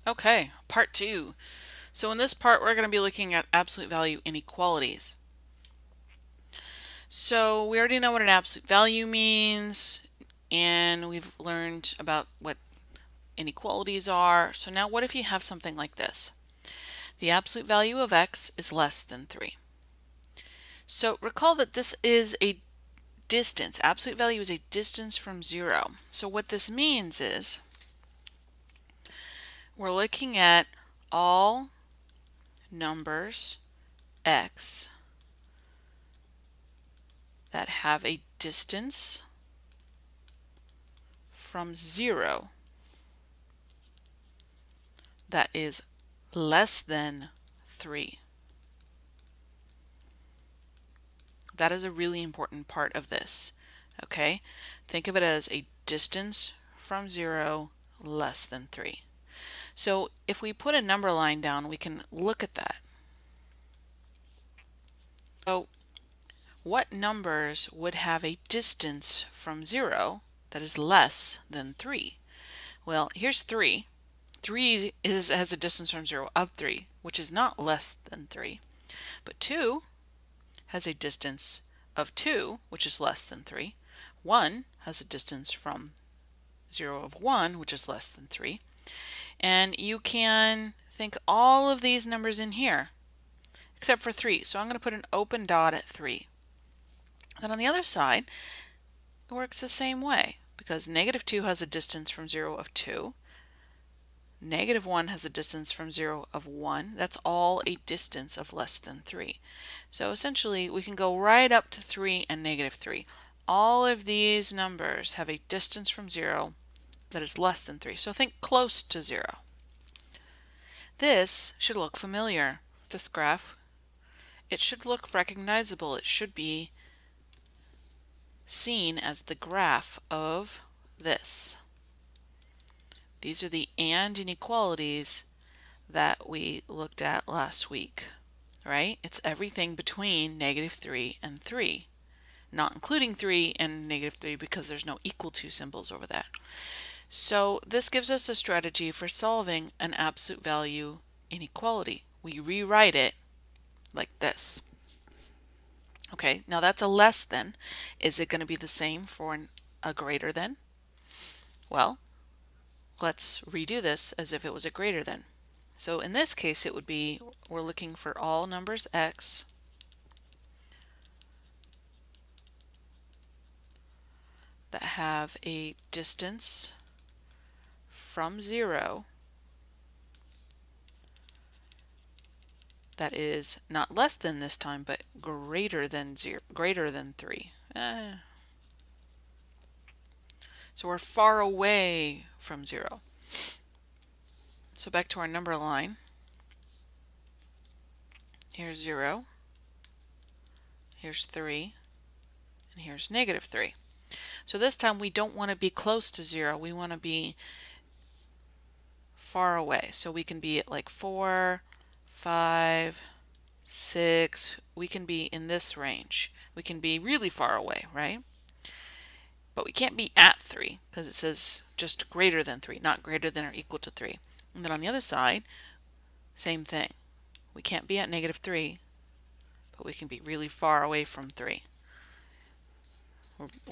Okay, part two. So in this part, we're going to be looking at absolute value inequalities. So we already know what an absolute value means, and we've learned about what inequalities are. So now what if you have something like this? The absolute value of x is less than 3. So recall that this is a distance. Absolute value is a distance from 0. So what this means is we're looking at all numbers x that have a distance from 0 that is less than 3. That is a really important part of this. Okay? Think of it as a distance from 0 less than 3. So if we put a number line down, we can look at that. So what numbers would have a distance from 0 that is less than 3? Well, here's 3. 3 has a distance from 0 of 3, which is not less than 3. But 2 has a distance of 2, which is less than 3. 1 has a distance from 0 of 1, which is less than 3. And you can think all of these numbers in here, except for 3. So I'm going to put an open dot at 3. Then on the other side, it works the same way, because negative 2 has a distance from 0 of 2. Negative 1 has a distance from 0 of 1. That's all a distance of less than 3. So essentially, we can go right up to 3 and negative 3. All of these numbers have a distance from 0 that is less than 3. So think close to 0. This should look familiar. This graph, it should look recognizable. It should be seen as the graph of this. These are the and inequalities that we looked at last week, right? It's everything between negative 3 and 3, not including 3 and negative 3 because there's no equal to symbols over that. So this gives us a strategy for solving an absolute value inequality. We rewrite it like this. Okay, now that's a less than. Is it going to be the same for a greater than? Well, let's redo this as if it was a greater than. So in this case, it would be, we're looking for all numbers x that have a distance from 0 that is not less than this time, but greater than 3. So we're far away from 0. So back to our number line. Here's 0, here's 3, and here's negative 3. So this time we don't want to be close to 0. We want to be far away. So we can be at like 4, 5, 6. We can be in this range. We can be really far away, right? But we can't be at 3 because it says just greater than 3, not greater than or equal to 3. And then on the other side, same thing. We can't be at negative 3, but we can be really far away from 3.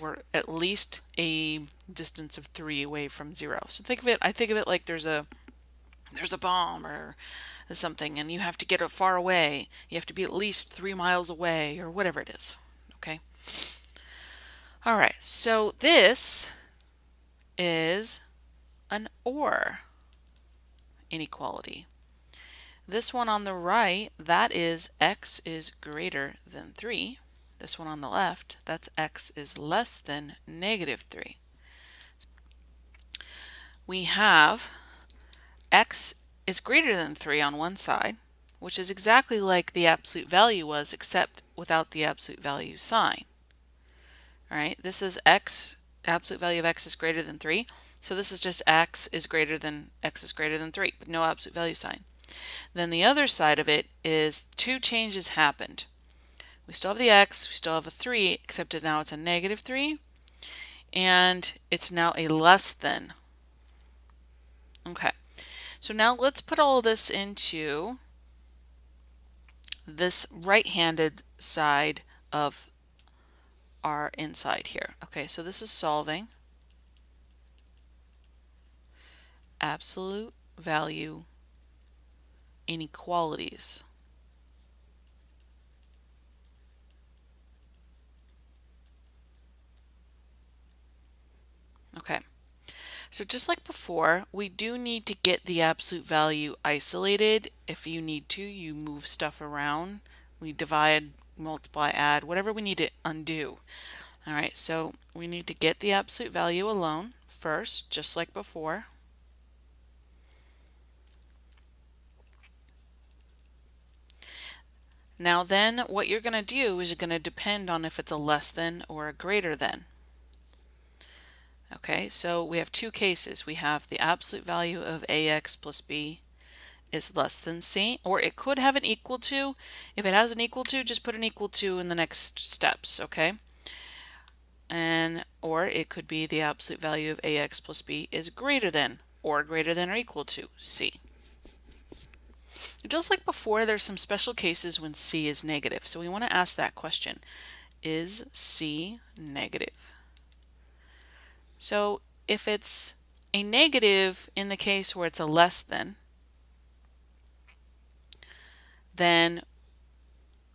We're at least a distance of 3 away from 0. So I think of it like there's a bomb or something, and you have to get it far away. You have to be at least 3 miles away, or whatever it is. Okay. All right. So this is an OR inequality. This one on the right, that is x is greater than 3. This one on the left, that's x is less than negative 3. We have x is greater than 3 on one side, which is exactly like the absolute value was, except without the absolute value sign. All right, this is x, absolute value of x is greater than 3. So this is just x is greater than 3, but no absolute value sign. Then the other side of it is two changes happened. We still have the x, we still have a 3, except now it's a negative 3, and it's now a less than. Okay, So now let's put all of this into this right-handed side of our inside here. Okay, so this is solving absolute value inequalities. Okay, so just like before, we do need to get the absolute value isolated. If you need to, you move stuff around. We divide, multiply, add, whatever we need to undo. All right, so we need to get the absolute value alone first, just like before. Now then, what you're going to do is you're going to depend on if it's a less than or a greater than. Okay, so we have two cases. We have the absolute value of ax plus b is less than c, or it could have an equal to. If it has an equal to, just put an equal to in the next steps, okay? Or it could be the absolute value of ax plus b is greater than or equal to c. Just like before, there's some special cases when c is negative. So we want to ask that question. Is c negative? So if it's a negative in the case where it's a less than, then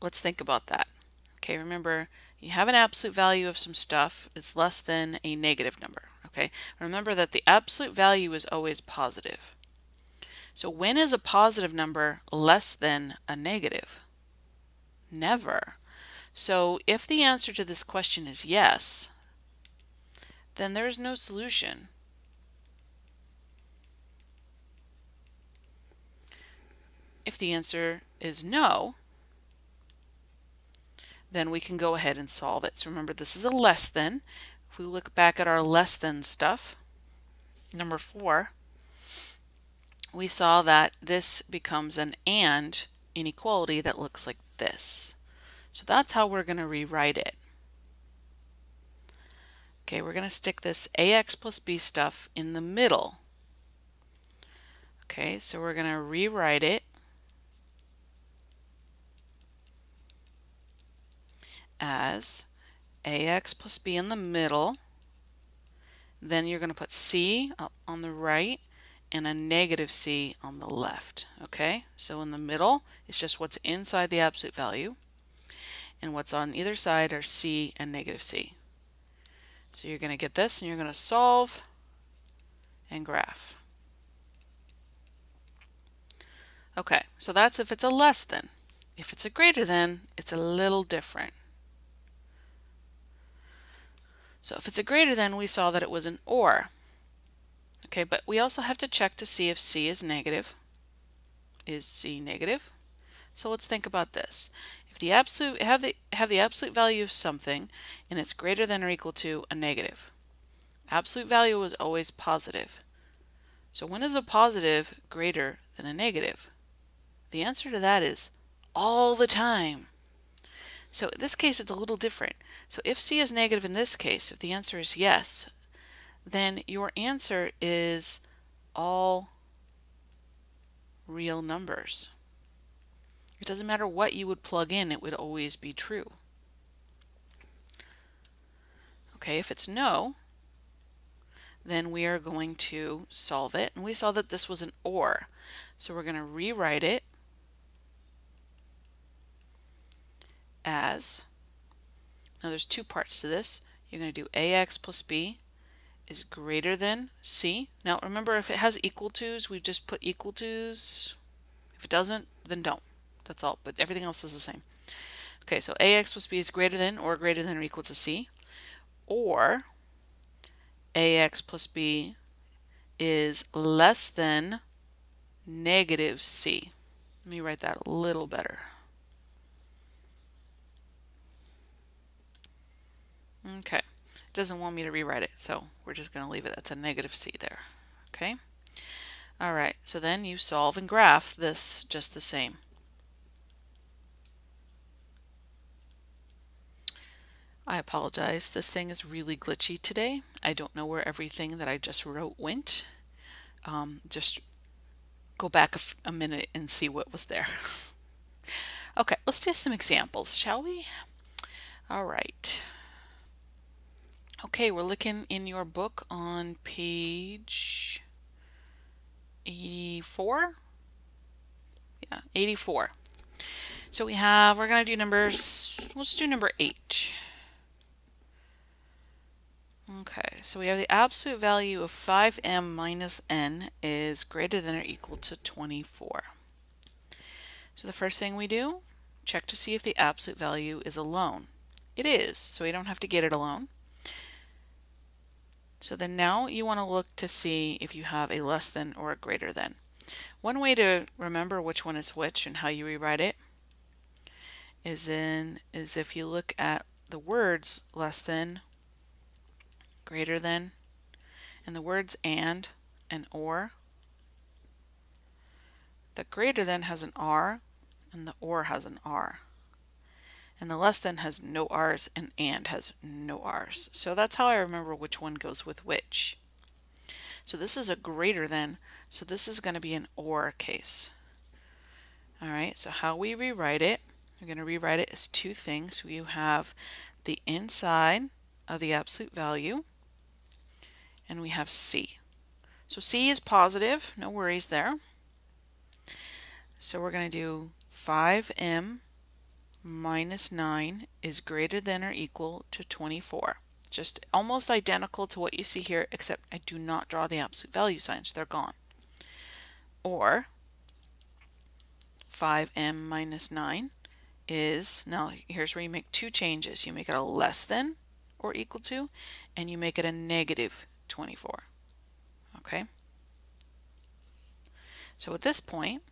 let's think about that. Okay, remember, you have an absolute value of some stuff. It's less than a negative number. Okay, remember that the absolute value is always positive. So when is a positive number less than a negative? Never. So if the answer to this question is yes, then there's no solution. If the answer is no, then we can go ahead and solve it. So remember, this is a less than. If we look back at our less than stuff, number 4, we saw that this becomes an and inequality that looks like this. So that's how we're going to rewrite it. Okay, we're going to stick this ax plus b stuff in the middle. Okay, so we're going to rewrite it as ax plus b in the middle. Then you're going to put c on the right and a negative c on the left. Okay, so in the middle it's just what's inside the absolute value, and what's on either side are c and negative c. So you're going to get this and you're going to solve and graph. Okay, so that's if it's a less than. If it's a greater than, it's a little different. So if it's a greater than, we saw that it was an or. Okay, but we also have to check to see if c is negative. Is c negative? So let's think about this. If the absolute have the absolute value of something and it's greater than or equal to a negative. Absolute value is always positive. So when is a positive greater than a negative? The answer to that is all the time. So in this case, it's a little different. So if c is negative in this case, if the answer is yes, then your answer is all real numbers. It doesn't matter what you would plug in, it would always be true. Okay, if it's no, then we are going to solve it. And we saw that this was an or. So we're going to rewrite it as, now there's two parts to this. You're going to do ax plus b is greater than c. Now remember, if it has equal to's, we just put equal to's. If it doesn't, then don't. That's all, but everything else is the same. Okay, so ax plus b is greater than or equal to c, or ax plus b is less than negative c. Let me write that a little better. Okay, it doesn't want me to rewrite it, so we're just going to leave it. That's a negative c there. Okay. All right, so then you solve and graph this just the same. I apologize, this thing is really glitchy today. I don't know where everything that I just wrote went. Just go back a minute and see what was there. Okay, let's do some examples, shall we? All right. Okay, we're looking in your book on page 84. Yeah, 84. So we're going to do numbers, let's do number 8. Okay, so we have the absolute value of 5m minus n is greater than or equal to 24. So the first thing we do, check to see if the absolute value is alone. It is, so we don't have to get it alone. So then now you want to look to see if you have a less than or a greater than. One way to remember which one is which and how you rewrite it is if you look at the words less than, greater than, and the words and or. The greater than has an R and the or has an R. And the less than has no R's and has no R's. So that's how I remember which one goes with which. So this is a greater than, so this is going to be an or case. Alright, so how we rewrite it, we're going to rewrite it as two things. We have the inside of the absolute value, and we have C. So C is positive, no worries there. So we're going to do 5m minus 9 is greater than or equal to 24. Just almost identical to what you see here, except I do not draw the absolute value signs, they're gone. Or 5m minus 9 is, now here's where you make two changes. You make it a less than or equal to, and you make it a negative 24. Okay? So at this point,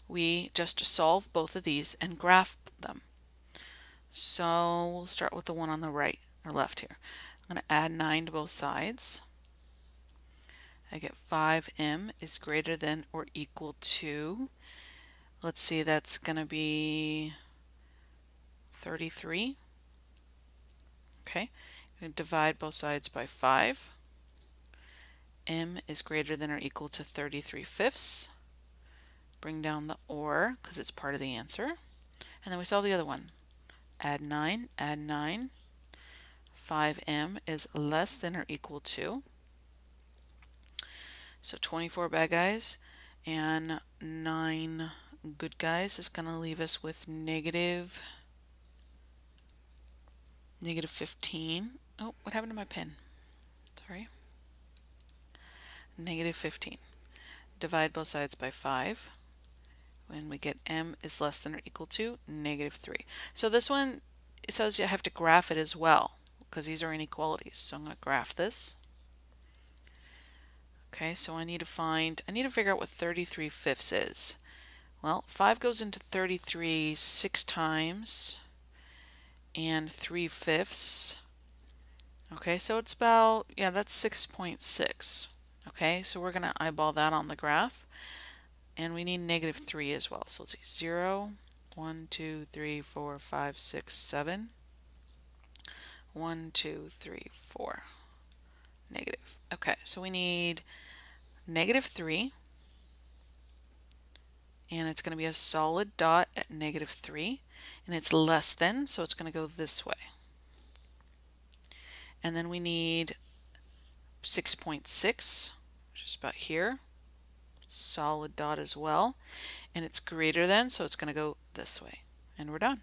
we just solve both of these and graph them. So we'll start with the one on the right or left here. I'm going to add 9 to both sides. I get 5m is greater than or equal to, let's see, that's going to be 33. Okay, I'm going to divide both sides by 5. M is greater than or equal to 33/5. Bring down the or because it's part of the answer. And then we solve the other one. Add 9, add 9. 5m is less than or equal to, so 24 bad guys and 9 good guys is going to leave us with negative 15. Oh, what happened to my pen? Sorry. Negative 15. Divide both sides by 5. When we get m is less than or equal to negative 3. So this one, it says you have to graph it as well because these are inequalities. So I'm going to graph this. Okay, so I need to figure out what 33/5 is. Well, 5 goes into 33 6 times and 3/5. Okay, so it's about, yeah, that's 6.6. Okay, so we're going to eyeball that on the graph. And we need negative 3 as well. So let's see, 0, 1, 2, 3, 4, 5, 6, 7. 1, 2, 3, 4. Negative. Okay, so we need negative 3. And it's going to be a solid dot at negative 3. And it's less than, so it's going to go this way. And then we need 6.6, which is about here. Solid dot as well. And it's greater than, so it's going to go this way. And we're done.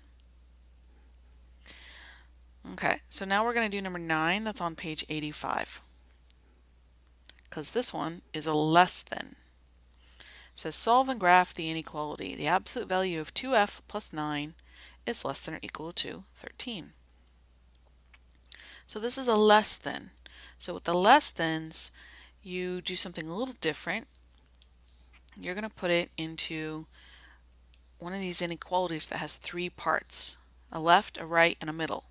Okay, so now we're going to do number 9. That's on page 85. Because this one is a less than. It says solve and graph the inequality. The absolute value of 2f plus 9 is less than or equal to 13. So this is a less than. So with the less thans, you do something a little different. You're going to put it into one of these inequalities that has 3 parts. A left, a right, and a middle.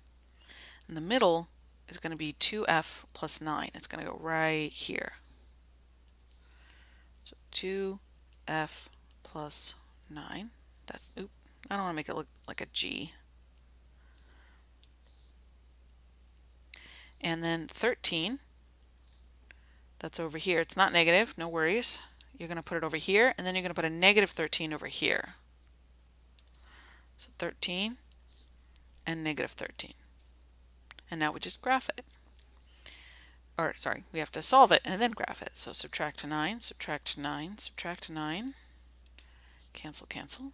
And the middle is going to be 2f plus 9. It's going to go right here. So 2f plus 9. That's, oop, I don't want to make it look like a G. And then 13 That's over here. It's not negative, no worries. You're going to put it over here, and then you're going to put a negative 13 over here. So 13 and negative 13. And now we just graph it. Or, sorry, we have to solve it and then graph it. So subtract 9, subtract 9, subtract 9. Cancel, cancel.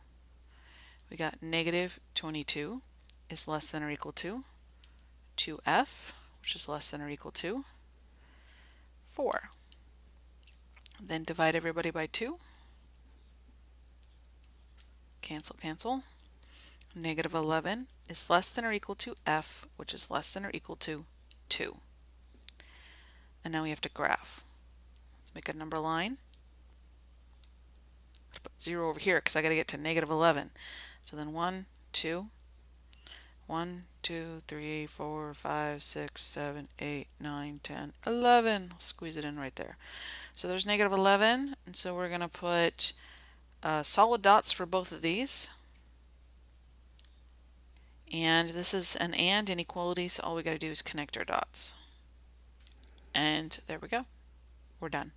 We got negative 22 is less than or equal to 2f, which is less than or equal to 4. Then divide everybody by 2. Cancel, cancel. Negative 11 is less than or equal to f, which is less than or equal to 2. And now we have to graph. Let's make a number line. Put 0 over here because I got to get to negative 11. So then 1, 2, 1, 2, 3, 4, 5, 6, 7, 8, 9, 10, 11. I'll squeeze it in right there. So there's negative 11, and so we're going to put solid dots for both of these. And this is an and inequality, so all we got to do is connect our dots. And there we go. We're done.